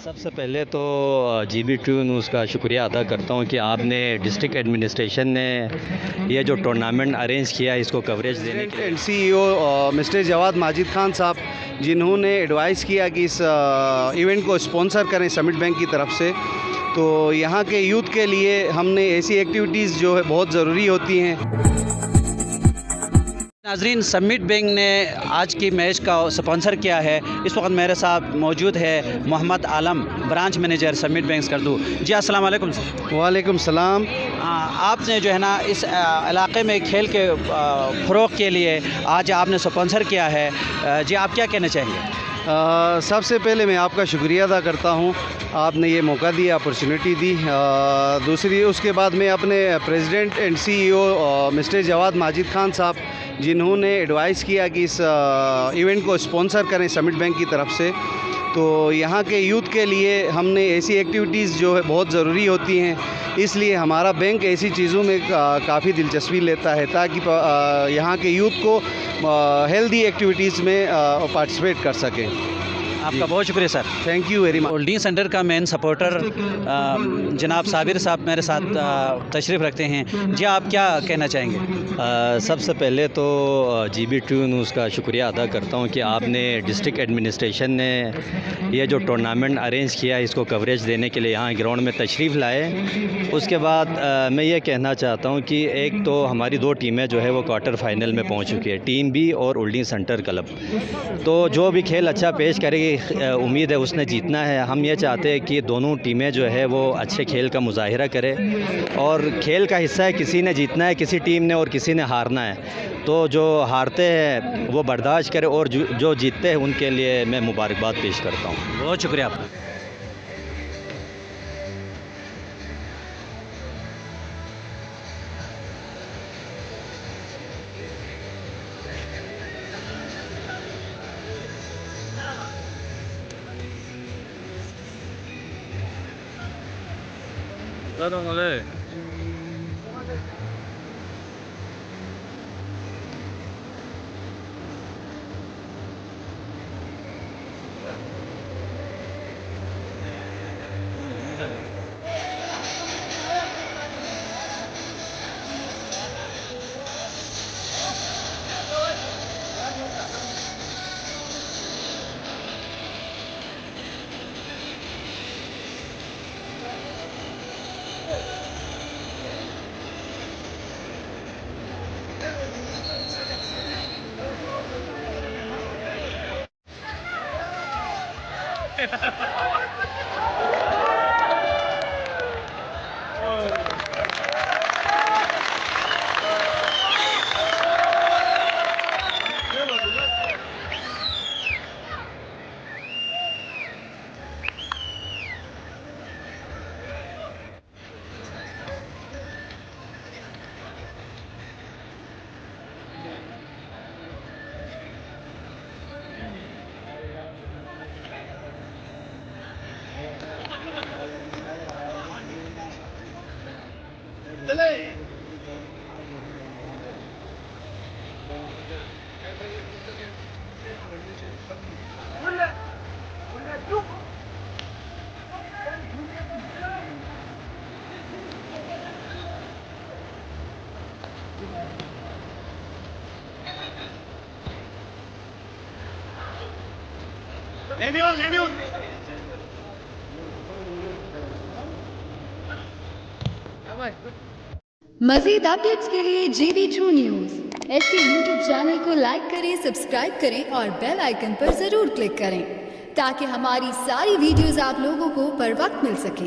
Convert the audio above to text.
सबसे पहले तो GB2 न्यूज़ का शुक्रिया अदा करता हूं कि आपने डिस्ट्रिक्ट एडमिनिस्ट्रेशन ने ये जो टूर्नामेंट अरेंज किया है इसको कवरेज देने के लिए। CEO मिस्टर जवाद माजिद खान साहब, जिन्होंने एडवाइस किया कि इस इवेंट को स्पॉन्सर करें समिट बैंक की तरफ से, तो यहाँ के यूथ के लिए हमने ऐसी एक्टिविटीज़ जो है बहुत ज़रूरी होती हैं। नाजरीन, समिट बैंक ने आज की मैच का स्पॉन्सर किया है। इस वक्त मेरे साथ मौजूद है मोहम्मद आलम, ब्रांच मैनेजर समिट बैंक करदू। जी अस्सलाम वालेकुम सर। वालेकुम सलाम। आपने जो है ना इस इलाके में खेल के फ़रोग़ के लिए आज आपने स्पॉन्सर किया है, जी आप क्या कहना चाहेंगे? सबसे पहले मैं आपका शुक्रिया अदा करता हूँ, आपने ये मौका दिया, अपॉर्चुनिटी दी। दूसरी उसके बाद मैं अपने president and CEO mister Jawad Majid Khan साहब, जिन्होंने एडवाइस किया कि इस इवेंट को स्पॉन्सर करें समिट बैंक की तरफ से, तो यहाँ के यूथ के लिए हमने ऐसी एक्टिविटीज़ जो है बहुत ज़रूरी होती हैं, इसलिए हमारा बैंक ऐसी चीज़ों में काफ़ी दिलचस्पी लेता है ताकि यहाँ के यूथ को हेल्दी एक्टिविटीज़ में पार्टिसिपेट कर सकें। आपका बहुत शुक्रिया sir. Thank you very much. Holding centre का मेन सपोर्टर जनाब साबिर साहब मेरे साथ तशरीफ़ रखते हैं। जी आप क्या कहना चाहेंगे? सबसे पहले तो GB2 न्यूज़ का शुक्रिया अदा करता हूं कि आपने डिस्ट्रिक्ट एडमिनिस्ट्रेशन ने ये जो टूर्नामेंट अरेंज किया है इसको कवरेज देने के लिए यहाँ ग्राउंड में तशरीफ़ लाए। उसके बाद मैं ये कहना चाहता हूं कि एक तो हमारी 2 टीमें जो है वो क्वार्टर फाइनल में पहुँच चुकी है, टीम B और होल्डिंग सेंटर क्लब। तो जो भी खेल अच्छा पेश करेगी उम्मीद है उसने जीतना है। हम ये चाहते हैं कि दोनों टीमें जो है वो अच्छे खेल का मुजाहिरा करें, और खेल का हिस्सा है, किसी ने जीतना है किसी टीम ने और किसी ने हारना है, तो जो हारते हैं वो बर्दाश्त करें और जो जीतते हैं उनके लिए मैं मुबारकबाद पेश करता हूँ। बहुत शुक्रिया आपका। मज़ीद अपडेट्स के लिए GB2 न्यूज़ ऐसे यूट्यूब चैनल को लाइक करें, सब्सक्राइब करें और बेल आइकन पर ज़रूर क्लिक करें ताकि हमारी सारी वीडियोस आप लोगों को बर वक्त मिल सकें।